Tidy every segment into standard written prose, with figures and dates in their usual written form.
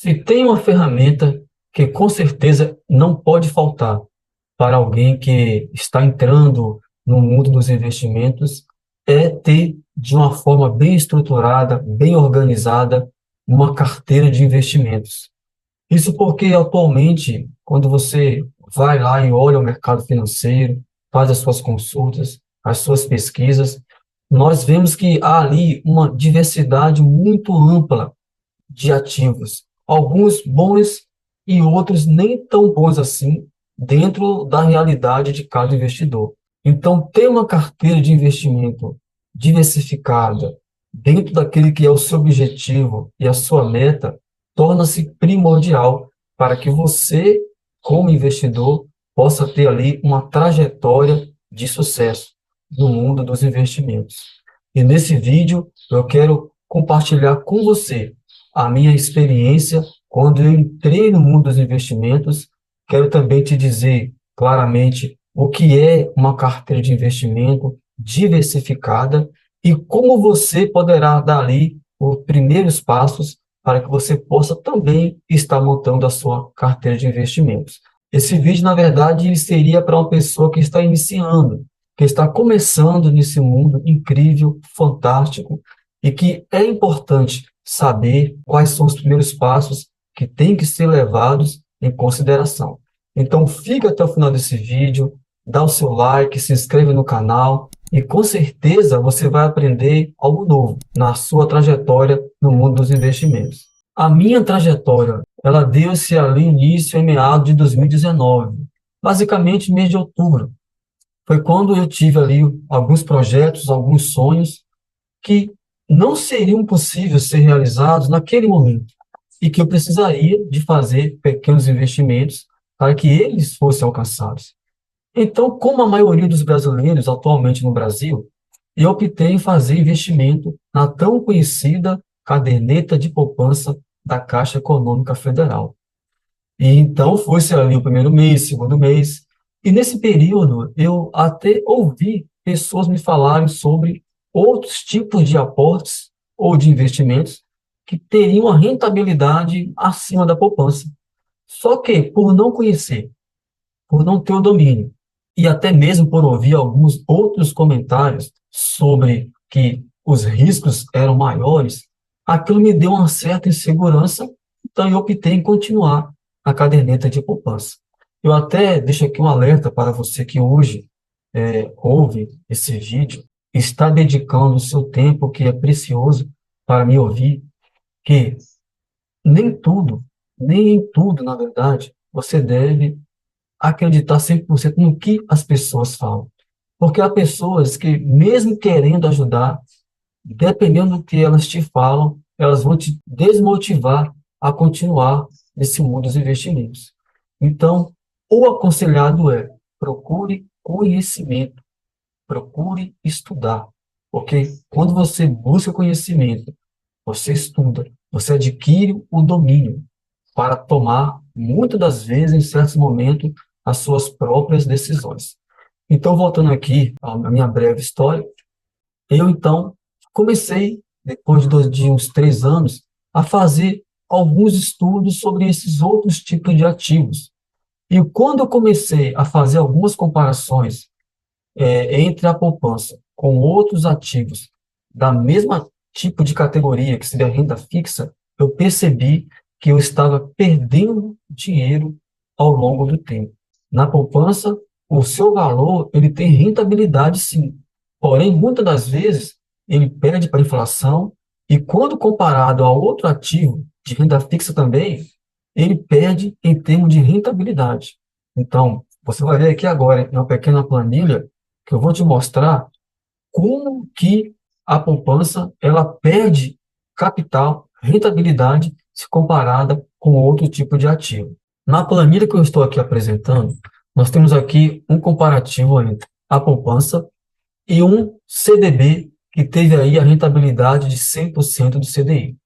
Se tem uma ferramenta que com certeza não pode faltar para alguém que está entrando no mundo dos investimentos, é ter, de uma forma bem estruturada, bem organizada, uma carteira de investimentos. Isso porque atualmente, quando você vai lá e olha o mercado financeiro, faz as suas consultas, as suas pesquisas, nós vemos que há ali uma diversidade muito ampla de ativos, alguns bons e outros nem tão bons assim, dentro da realidade de cada investidor. Então, ter uma carteira de investimento diversificada, dentro daquele que é o seu objetivo e a sua meta, torna-se primordial para que você, como investidor, possa ter ali uma trajetória de sucesso no mundo dos investimentos. E nesse vídeo, eu quero compartilhar com você a minha experiência quando eu entrei no mundo dos investimentos. Quero também te dizer claramente o que é uma carteira de investimento diversificada e como você poderá dar ali os primeiros passos para que você possa também estar montando a sua carteira de investimentos. Esse vídeo, na verdade, ele seria para uma pessoa que está iniciando, que está começando nesse mundo incrível, fantástico, e que é importante saber quais são os primeiros passos que têm que ser levados em consideração. Então, fica até o final desse vídeo, dá o seu like, se inscreve no canal e com certeza você vai aprender algo novo na sua trajetória no mundo dos investimentos. A minha trajetória, ela deu-se ali início em meados de 2019, basicamente mês de outubro. Foi quando eu tive ali alguns projetos, alguns sonhos que não seriam possíveis ser realizados naquele momento e que eu precisaria de fazer pequenos investimentos para que eles fossem alcançados. Então, como a maioria dos brasileiros atualmente no Brasil, eu optei em fazer investimento na tão conhecida caderneta de poupança da Caixa Econômica Federal. E então foi-se ali o primeiro mês, segundo mês, e nesse período eu até ouvi pessoas me falarem sobre outros tipos de aportes ou de investimentos que teriam a rentabilidade acima da poupança. Só que, por não conhecer, por não ter o domínio, e até mesmo por ouvir alguns outros comentários sobre que os riscos eram maiores, aquilo me deu uma certa insegurança, então eu optei em continuar a caderneta de poupança. Eu até deixo aqui um alerta para você que hoje ouve esse vídeo, está dedicando o seu tempo, que é precioso, para me ouvir, que nem tudo, nem em tudo, na verdade, você deve acreditar 100% no que as pessoas falam. Porque há pessoas que, mesmo querendo ajudar, dependendo do que elas te falam, elas vão te desmotivar a continuar nesse mundo dos investimentos. Então, o aconselhado é: procure conhecimento, procure estudar. Porque quando você busca conhecimento, você estuda, você adquire o domínio para tomar, muitas das vezes, em certos momentos, as suas próprias decisões. Então, voltando aqui à minha breve história, eu, então, comecei, depois de uns 3 anos, a fazer alguns estudos sobre esses outros tipos de ativos. E quando eu comecei a fazer algumas comparações entre a poupança com outros ativos da mesma tipo de categoria, que seria a renda fixa, eu percebi que eu estava perdendo dinheiro ao longo do tempo. Na poupança, o seu valor, ele tem rentabilidade sim, porém, muitas das vezes, ele perde para a inflação e quando comparado a outro ativo de renda fixa também, ele perde em termos de rentabilidade. Então, você vai ver aqui agora, em uma pequena planilha, que eu vou te mostrar como que a poupança ela perde capital, rentabilidade, se comparada com outro tipo de ativo. Na planilha que eu estou aqui apresentando, nós temos aqui um comparativo entre a poupança e um CDB que teve aí a rentabilidade de 100% do CDI.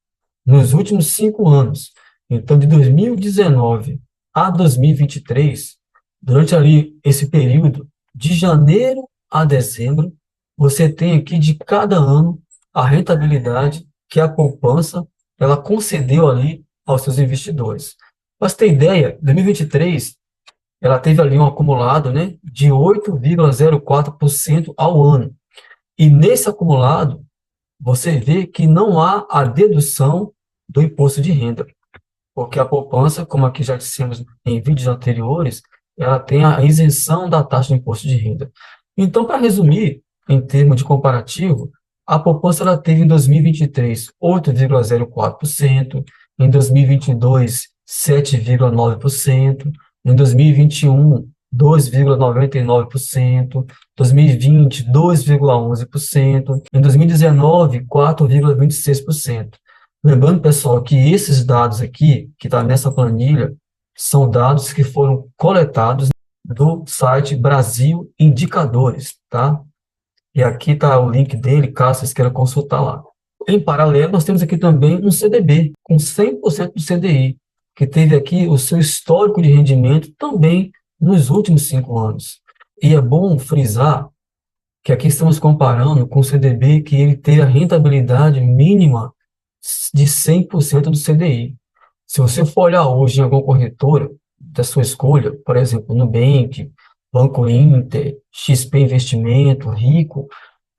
Nos últimos 5 anos, então de 2019 a 2023, durante ali esse período, de janeiro a dezembro, você tem aqui de cada ano a rentabilidade que a poupança ela concedeu ali aos seus investidores. Para você ter ideia, 2023, ela teve ali um acumulado, né, de 8,04% ao ano. E nesse acumulado, você vê que não há a dedução do imposto de renda, porque a poupança, como aqui já dissemos em vídeos anteriores, ela tem a isenção da taxa de imposto de renda. Então, para resumir, em termos de comparativo, a poupança ela teve em 2023 8,04%, em 2022 7,9%, em 2021 2,99%, 2020 2,11%, em 2019 4,26%. Lembrando, pessoal, que esses dados aqui, que está nessa planilha, são dados que foram coletados do site Brasil Indicadores, tá? E aqui está o link dele, caso vocês queiram consultar lá. Em paralelo, nós temos aqui também um CDB, com 100% do CDI, que teve aqui o seu histórico de rendimento também nos últimos 5 anos. E é bom frisar que aqui estamos comparando com o CDB que ele tem a rentabilidade mínima de 100% do CDI. Se você for olhar hoje em alguma corretora da sua escolha, por exemplo, Nubank, Banco Inter, XP Investimento, Rico,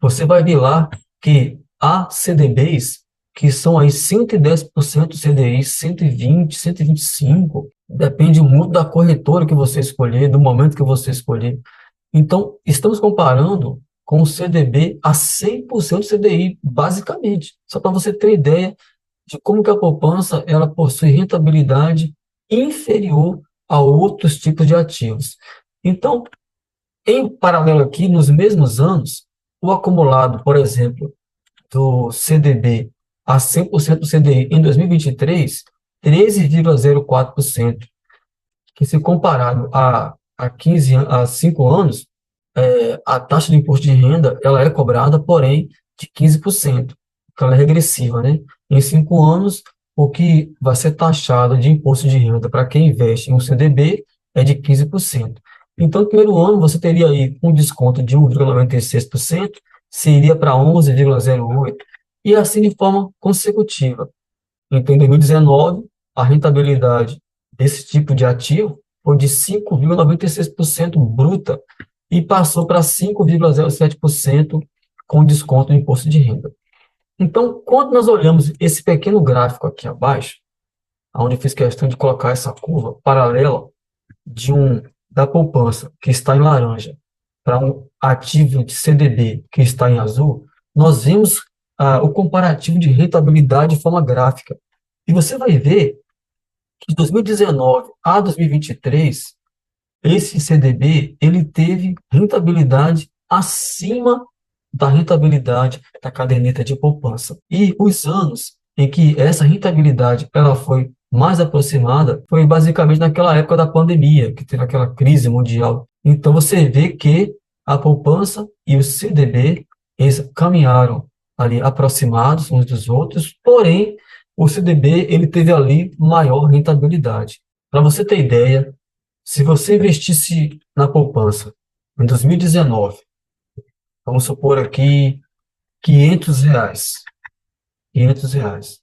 você vai ver lá que há CDBs que são aí 110% CDI, 120, 125, depende muito da corretora que você escolher, do momento que você escolher. Então, estamos comparando com o CDB a 100% CDI, basicamente, só para você ter ideia de como que a poupança ela possui rentabilidade inferior a outros tipos de ativos. Então, em paralelo aqui, nos mesmos anos, o acumulado, por exemplo, do CDB a 100% do CDI em 2023, 13,04%, que se comparado a 5 anos, a taxa de imposto de renda ela é cobrada, porém, de 15%, porque ela é regressiva, né? Em 5 anos, o que vai ser taxado de imposto de renda para quem investe em um CDB é de 15%. Então, no primeiro ano, você teria aí um desconto de 1,96%, seria para 11,08%, e assim de forma consecutiva. Então, em 2019, a rentabilidade desse tipo de ativo foi de 5,96% bruta e passou para 5,07% com desconto do imposto de renda. Então, quando nós olhamos esse pequeno gráfico aqui abaixo, onde eu fiz questão de colocar essa curva paralela da poupança, que está em laranja, para um ativo de CDB, que está em azul, nós vemos o comparativo de rentabilidade de forma gráfica. E você vai ver que de 2019 a 2023, esse CDB ele teve rentabilidade acima da rentabilidade da caderneta de poupança. E os anos em que essa rentabilidade ela foi mais aproximada foi basicamente naquela época da pandemia, que teve aquela crise mundial. Então você vê que a poupança e o CDB eles caminharam ali aproximados uns dos outros, porém o CDB ele teve ali maior rentabilidade. Para você ter ideia, se você investisse na poupança em 2019, vamos supor aqui R$ 500, R$ 500,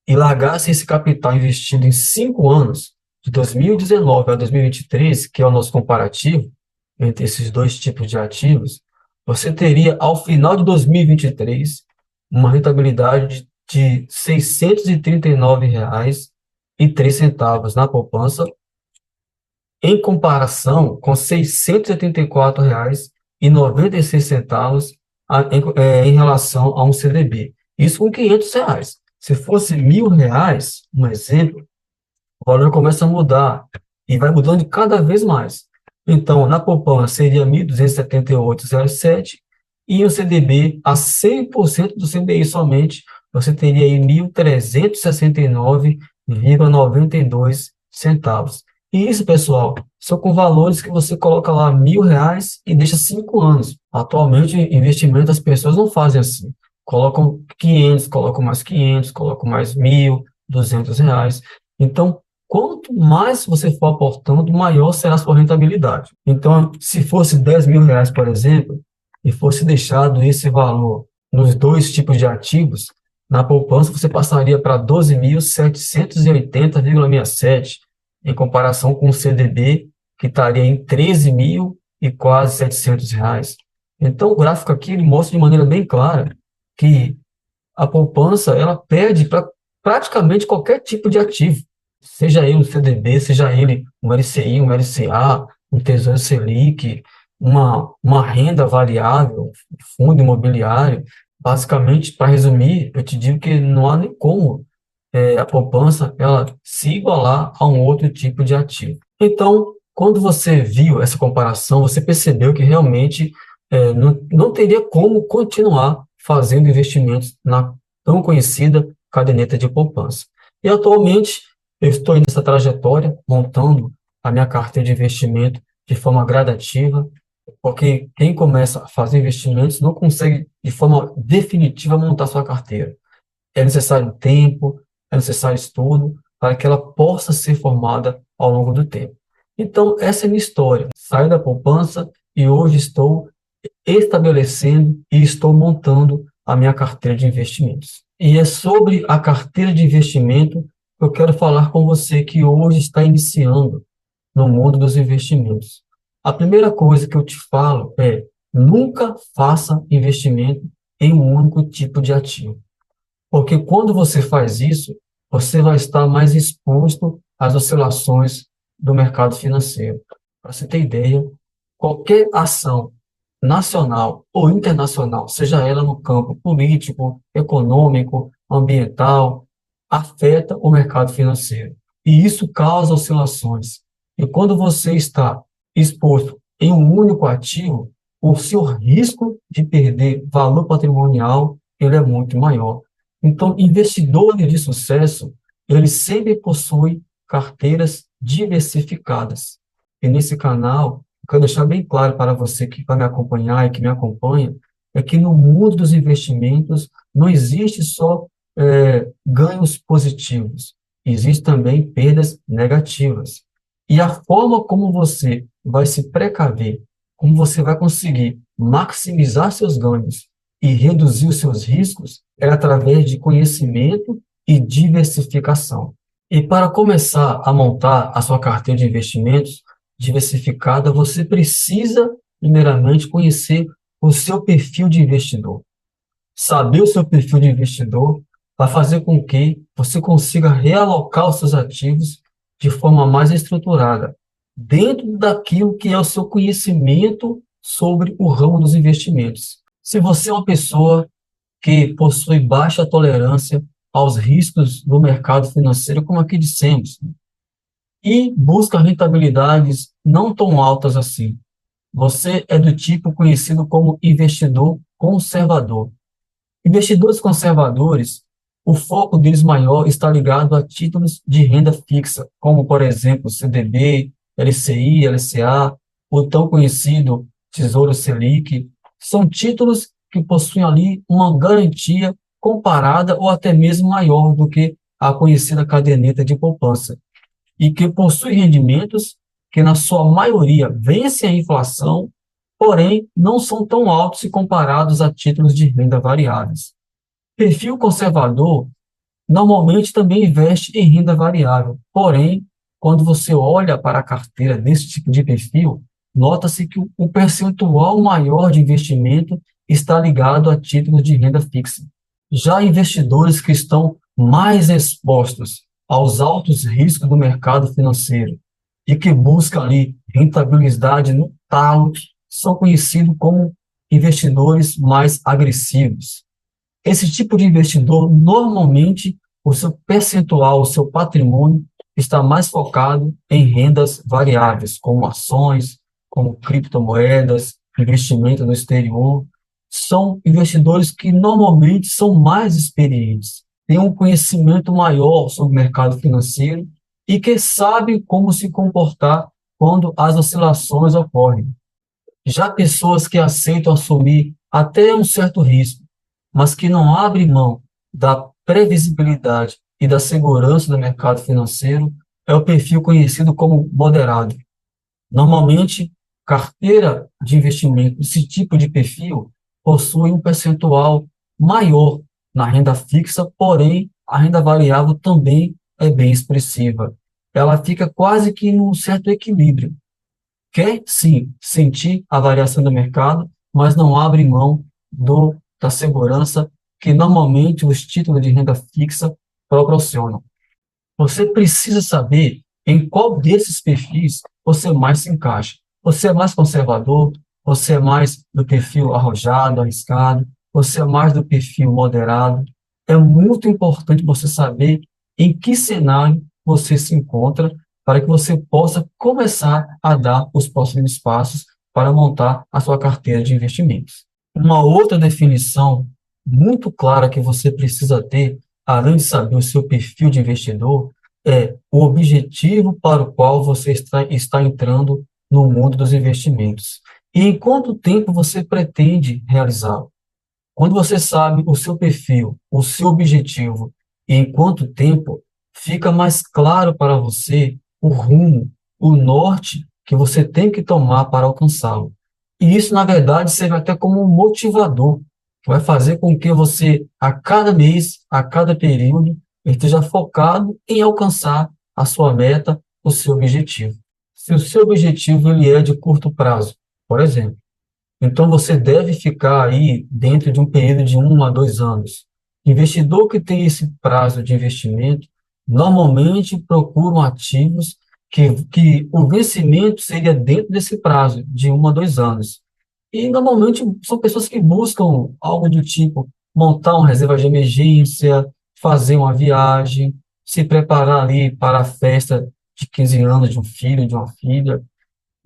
e largasse esse capital investido em 5 anos, de 2019 a 2023, que é o nosso comparativo entre esses dois tipos de ativos, você teria, ao final de 2023, uma rentabilidade de R$ 639,03 na poupança, em comparação com R$ 684,96 em relação a um CDB. Isso com R$ 500. Se fosse R$ 1.000, um exemplo, o valor começa a mudar e vai mudando de cada vez mais. Então, na poupança seria R$ 1.278,07 e o CDB a 100% do CDI somente, você teria aí R$ 1.369,92. E isso, pessoal, são com valores que você coloca lá R$ 1.000 e deixa 5 anos. Atualmente, investimento as pessoas não fazem assim. Colocam 500, colocam mais 500, colocam mais R$ 1.200. Então, quanto mais você for aportando, maior será a sua rentabilidade. Então, se fosse R$ 10.000, por exemplo, e fosse deixado esse valor nos dois tipos de ativos, Na poupança, você passaria para 12.780,67, em comparação com o CDB, que estaria em 13.000 e quase R$ 700. Então, o gráfico aqui ele mostra de maneira bem clara que a poupança ela perde para praticamente qualquer tipo de ativo, seja ele um CDB, seja ele um LCI, um LCA, um Tesouro Selic, uma renda variável, um fundo imobiliário. Basicamente, para resumir, eu te digo que não há nem como a poupança ela se igualar a um outro tipo de ativo. Então, quando você viu essa comparação, você percebeu que realmente não teria como continuar fazendo investimentos na tão conhecida caderneta de poupança. E atualmente eu estou nessa trajetória, montando a minha carteira de investimento de forma gradativa, porque quem começa a fazer investimentos não consegue de forma definitiva montar sua carteira. É necessário tempo, é necessário estudo para que ela possa ser formada ao longo do tempo. Então, essa é a minha história. Saí da poupança e hoje estou estabelecendo e estou montando a minha carteira de investimentos. E é sobre a carteira de investimento que eu quero falar com você que hoje está iniciando no mundo dos investimentos. A primeira coisa que eu te falo é: nunca faça investimento em um único tipo de ativo. Porque quando você faz isso, você vai estar mais exposto às oscilações do mercado financeiro. Para você ter ideia, qualquer ação nacional ou internacional, seja ela no campo político, econômico, ambiental, afeta o mercado financeiro. E isso causa oscilações. E quando você está exposto em um único ativo, o seu risco de perder valor patrimonial ele é muito maior. Então, investidores de sucesso, eles sempre possuem carteiras diversificadas. E nesse canal, eu quero deixar bem claro para você que vai me acompanhar e que me acompanha, é que no mundo dos investimentos não existe só ganhos positivos, existe também perdas negativas. E a forma como você vai se precaver, como você vai conseguir maximizar seus ganhos e reduzir os seus riscos é através de conhecimento e diversificação. E para começar a montar a sua carteira de investimentos diversificada, você precisa, primeiramente, conhecer o seu perfil de investidor. Saber o seu perfil de investidor vai fazer com que você consiga realocar os seus ativos de forma mais estruturada, dentro daquilo que é o seu conhecimento sobre o ramo dos investimentos. Se você é uma pessoa que possui baixa tolerância aos riscos do mercado financeiro, como aqui dissemos, e busca rentabilidades não tão altas assim, você é do tipo conhecido como investidor conservador. Investidores conservadores, o foco deles maior está ligado a títulos de renda fixa, como, por exemplo, CDB, LCI, LCA, o tão conhecido Tesouro Selic. São títulos que possuem ali uma garantia comparada ou até mesmo maior do que a conhecida caderneta de poupança, e que possuem rendimentos que, na sua maioria, vencem a inflação, porém não são tão altos se comparados a títulos de renda variáveis. Perfil conservador normalmente também investe em renda variável, porém, quando você olha para a carteira desse tipo de perfil, nota-se que o percentual maior de investimento está ligado a títulos de renda fixa. Já investidores que estão mais expostos aos altos riscos do mercado financeiro e que buscam ali rentabilidade no talo, são conhecidos como investidores mais agressivos. Esse tipo de investidor, normalmente, o seu percentual, o seu patrimônio, está mais focado em rendas variáveis, como ações, como criptomoedas, investimento no exterior. São investidores que normalmente são mais experientes, têm um conhecimento maior sobre o mercado financeiro e que sabem como se comportar quando as oscilações ocorrem. Já pessoas que aceitam assumir até um certo risco, mas que não abrem mão da previsibilidade e da segurança do mercado financeiro, é o perfil conhecido como moderado. Normalmente, carteira de investimento desse tipo de perfil possui um percentual maior na renda fixa, porém, a renda variável também é bem expressiva. Ela fica quase que num certo equilíbrio. Quer, sim, sentir a variação do mercado, mas não abre mão da segurança que normalmente os títulos de renda fixa proporcionam. Você precisa saber em qual desses perfis você mais se encaixa. Você é mais conservador? Você é mais do perfil arrojado, arriscado? Você é mais do perfil moderado? É muito importante você saber em que cenário você se encontra para que você possa começar a dar os próximos passos para montar a sua carteira de investimentos. Uma outra definição muito clara que você precisa ter, além de saber o seu perfil de investidor, é o objetivo para o qual você está entrando no mundo dos investimentos. E em quanto tempo você pretende realizá-lo? Quando você sabe o seu perfil, o seu objetivo e em quanto tempo, fica mais claro para você o rumo, o norte que você tem que tomar para alcançá-lo. E isso, na verdade, serve até como um motivador, que vai fazer com que você, a cada mês, a cada período, esteja focado em alcançar a sua meta, o seu objetivo. Se o seu objetivo ele é de curto prazo, por exemplo, então, você deve ficar aí dentro de um período de 1 a 2 anos. Investidor que tem esse prazo de investimento, normalmente procuram ativos que o vencimento seria dentro desse prazo, de 1 a 2 anos. E, normalmente, são pessoas que buscam algo do tipo montar uma reserva de emergência, fazer uma viagem, se preparar ali para a festa de 15 anos de um filho, de uma filha,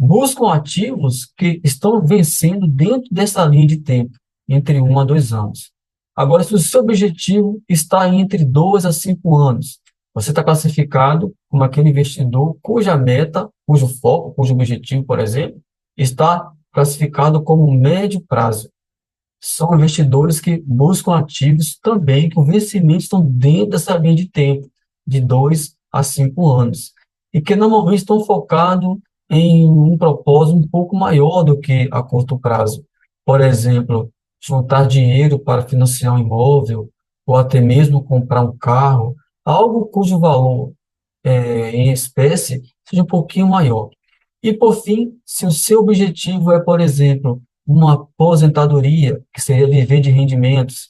buscam ativos que estão vencendo dentro dessa linha de tempo, entre 1 a 2 anos. Agora, se o seu objetivo está entre 2 a 5 anos, você está classificado como aquele investidor cuja meta, cujo foco, cujo objetivo, por exemplo, está classificado como médio prazo. São investidores que buscam ativos também que o vencimento estão dentro dessa linha de tempo, de 2 a 5 anos, e que normalmente estão focados em um propósito um pouco maior do que a curto prazo. Por exemplo, juntar dinheiro para financiar um imóvel, ou até mesmo comprar um carro, algo cujo valor em espécie seja um pouquinho maior. E, por fim, se o seu objetivo é, por exemplo, uma aposentadoria, que seria viver de rendimentos,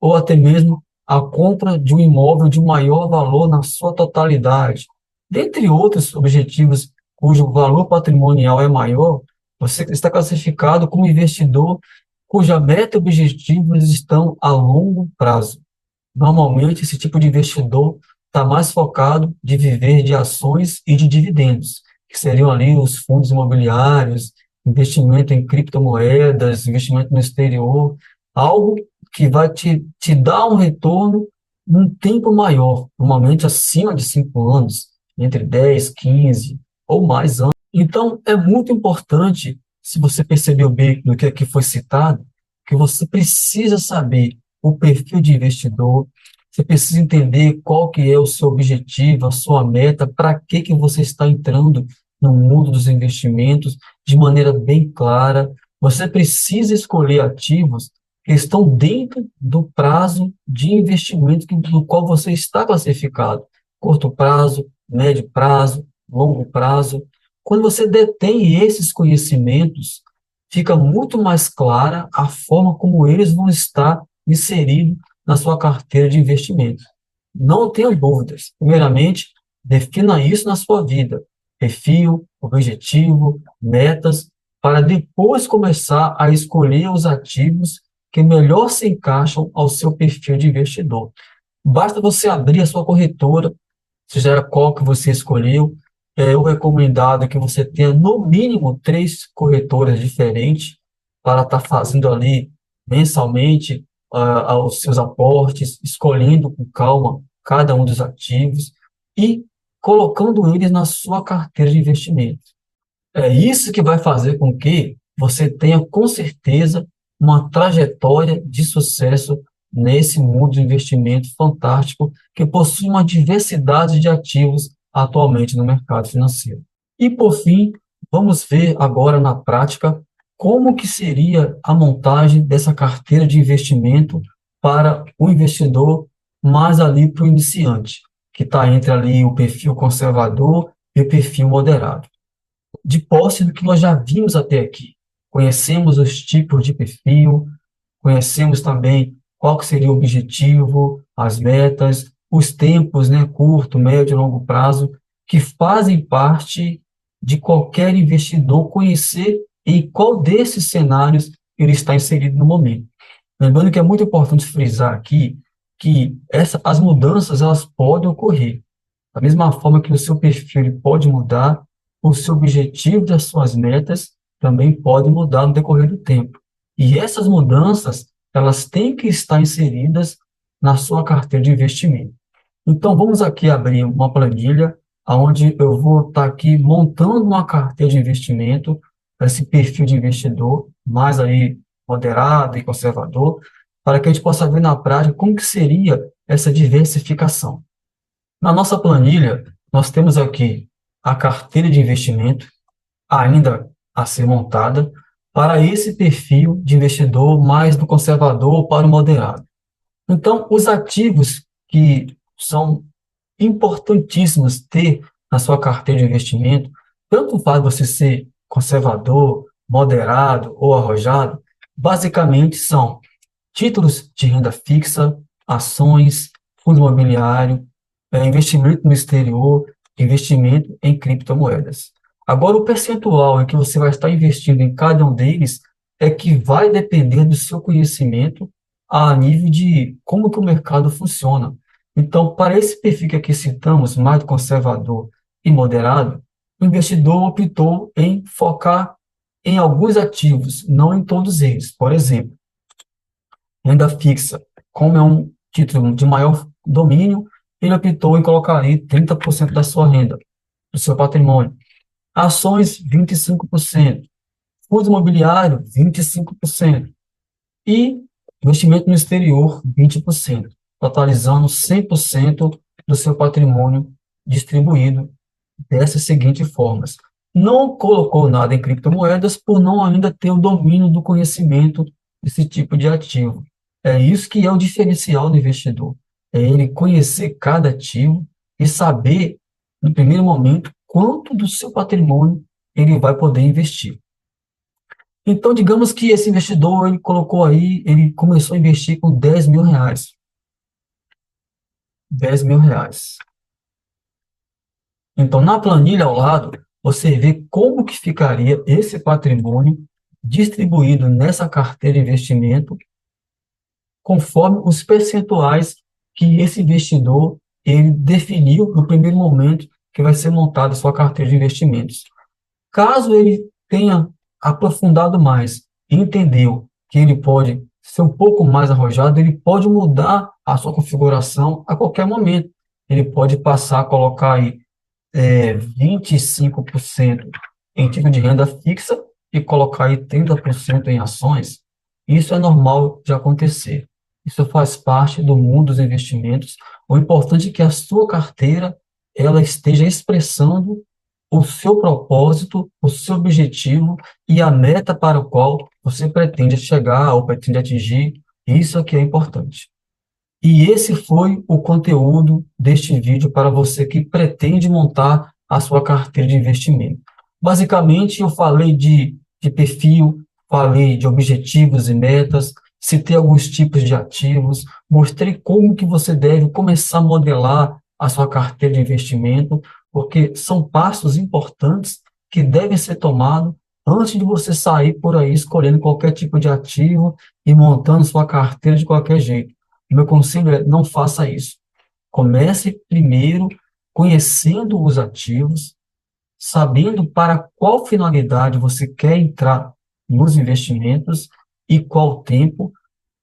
ou até mesmo a compra de um imóvel de maior valor na sua totalidade, dentre outros objetivos cujo valor patrimonial é maior, você está classificado como investidor cuja meta e objetivos estão a longo prazo. Normalmente, esse tipo de investidor está mais focado de viver de ações e de dividendos, que seriam ali os fundos imobiliários, investimento em criptomoedas, investimento no exterior, algo que vai te dar um retorno num tempo maior, normalmente acima de 5 anos, entre 10, 15 ou mais anos. Então, é muito importante, se você percebeu bem no que aqui foi citado, que você precisa saber o perfil de investidor, você precisa entender qual que é o seu objetivo, a sua meta, para que você está entrando no mundo dos investimentos de maneira bem clara. Você precisa escolher ativos que estão dentro do prazo de investimento no qual você está classificado. Curto prazo, médio prazo, longo prazo. Quando você detém esses conhecimentos, fica muito mais clara a forma como eles vão estar inseridos na sua carteira de investimento. Não tenha dúvidas. Primeiramente, defina isso na sua vida. Perfil, objetivo, metas, para depois começar a escolher os ativos que melhor se encaixam ao seu perfil de investidor. Basta você abrir a sua corretora, seja qual que você escolheu, o recomendado é que você tenha no mínimo 3 corretoras diferentes para estar fazendo ali mensalmente os seus aportes, escolhendo com calma cada um dos ativos e colocando eles na sua carteira de investimento. É isso que vai fazer com que você tenha, com certeza, uma trajetória de sucesso nesse mundo de investimento fantástico que possui uma diversidade de ativos atualmente no mercado financeiro. E, por fim, vamos ver agora na prática como que seria a montagem dessa carteira de investimento para o investidor, mais ali para o iniciante, que está entre ali o perfil conservador e o perfil moderado. De posse do que nós já vimos até aqui. Conhecemos os tipos de perfil, conhecemos também qual que seria o objetivo, as metas, os tempos, né, curto, médio e longo prazo, que fazem parte de qualquer investidor conhecer em qual desses cenários ele está inserido no momento. Lembrando que é muito importante frisar aqui que as mudanças elas podem ocorrer. Da mesma forma que o seu perfil ele pode mudar, o seu objetivo das suas metas também pode mudar no decorrer do tempo. E essas mudanças, elas têm que estar inseridas na sua carteira de investimento. Então, vamos aqui abrir uma planilha onde eu vou estar aqui montando uma carteira de investimento, esse perfil de investidor, mais aí moderado e conservador, para que a gente possa ver na prática como que seria essa diversificação. Na nossa planilha, nós temos aqui a carteira de investimento, ainda a ser montada, para esse perfil de investidor mais do conservador para o moderado. Então, os ativos que são importantíssimos ter na sua carteira de investimento, tanto faz você ser conservador, moderado ou arrojado, basicamente são títulos de renda fixa, ações, fundo imobiliário, investimento no exterior, investimento em criptomoedas. Agora, o percentual em que você vai estar investindo em cada um deles é que vai depender do seu conhecimento a nível de como que o mercado funciona. Então, para esse perfil que aqui citamos, mais conservador e moderado, o investidor optou em focar em alguns ativos, não em todos eles. Por exemplo, renda fixa, como é um título de maior domínio, ele optou em colocar ali 30% da sua renda, do seu patrimônio. Ações, 25%. Fundo imobiliário, 25%. E investimento no exterior, 20%, totalizando 100% do seu patrimônio distribuído dessas seguintes formas. Não colocou nada em criptomoedas por não ainda ter o domínio do conhecimento desse tipo de ativo. É isso que é o diferencial do investidor. É ele conhecer cada ativo e saber, no primeiro momento, quanto do seu patrimônio ele vai poder investir. Então, digamos que esse investidor, ele colocou aí, ele começou a investir com 10 mil reais. 10 mil reais. Então, na planilha ao lado, você vê como que ficaria esse patrimônio distribuído nessa carteira de investimento, conforme os percentuais que esse investidor ele definiu no primeiro momento que vai ser montada a sua carteira de investimentos. Caso ele tenha aprofundado mais e entendeu que ele pode ser um pouco mais arrojado, ele pode mudar a sua configuração a qualquer momento. Ele pode passar a colocar aí 25% em título de renda fixa e colocar aí 30% em ações. Isso é normal de acontecer. Isso faz parte do mundo dos investimentos. O importante é que a sua carteira ela esteja expressando o seu propósito, o seu objetivo e a meta para o qual você pretende chegar ou pretende atingir. Isso é que é importante. E esse foi o conteúdo deste vídeo para você que pretende montar a sua carteira de investimento. Basicamente, eu falei de perfil, falei de objetivos e metas, citei alguns tipos de ativos, mostrei como que você deve começar a modelar a sua carteira de investimento, porque são passos importantes que devem ser tomados antes de você sair por aí escolhendo qualquer tipo de ativo e montando sua carteira de qualquer jeito. Meu conselho é não faça isso. Comece primeiro conhecendo os ativos, sabendo para qual finalidade você quer entrar nos investimentos e qual tempo,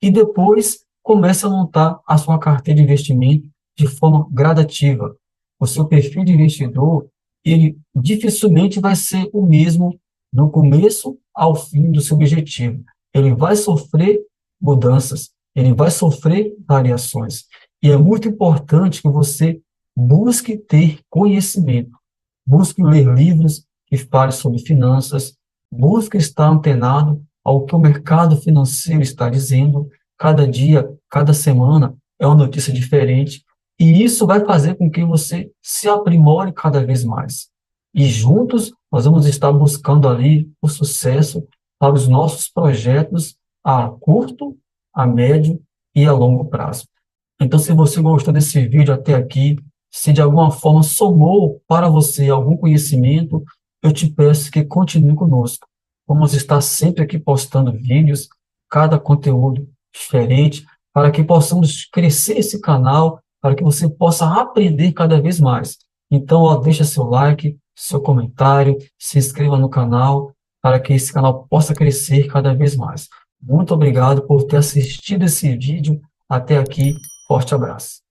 e depois comece a montar a sua carteira de investimento de forma gradativa. O seu perfil de investidor, ele dificilmente vai ser o mesmo do começo ao fim do seu objetivo. Ele vai sofrer mudanças, ele vai sofrer variações. E é muito importante que você busque ter conhecimento, busque ler livros que falem sobre finanças, busque estar antenado ao que o mercado financeiro está dizendo, cada dia, cada semana é uma notícia diferente, e isso vai fazer com que você se aprimore cada vez mais. E juntos nós vamos estar buscando ali o sucesso para os nossos projetos a curto, a médio e a longo prazo. Então, se você gostou desse vídeo até aqui, se de alguma forma somou para você algum conhecimento, eu te peço que continue conosco. Vamos estar sempre aqui postando vídeos, cada conteúdo diferente, para que possamos crescer esse canal, para que você possa aprender cada vez mais. Então, ó, deixa seu like, seu comentário, se inscreva no canal, para que esse canal possa crescer cada vez mais. Muito obrigado por ter assistido esse vídeo até aqui. Forte abraço.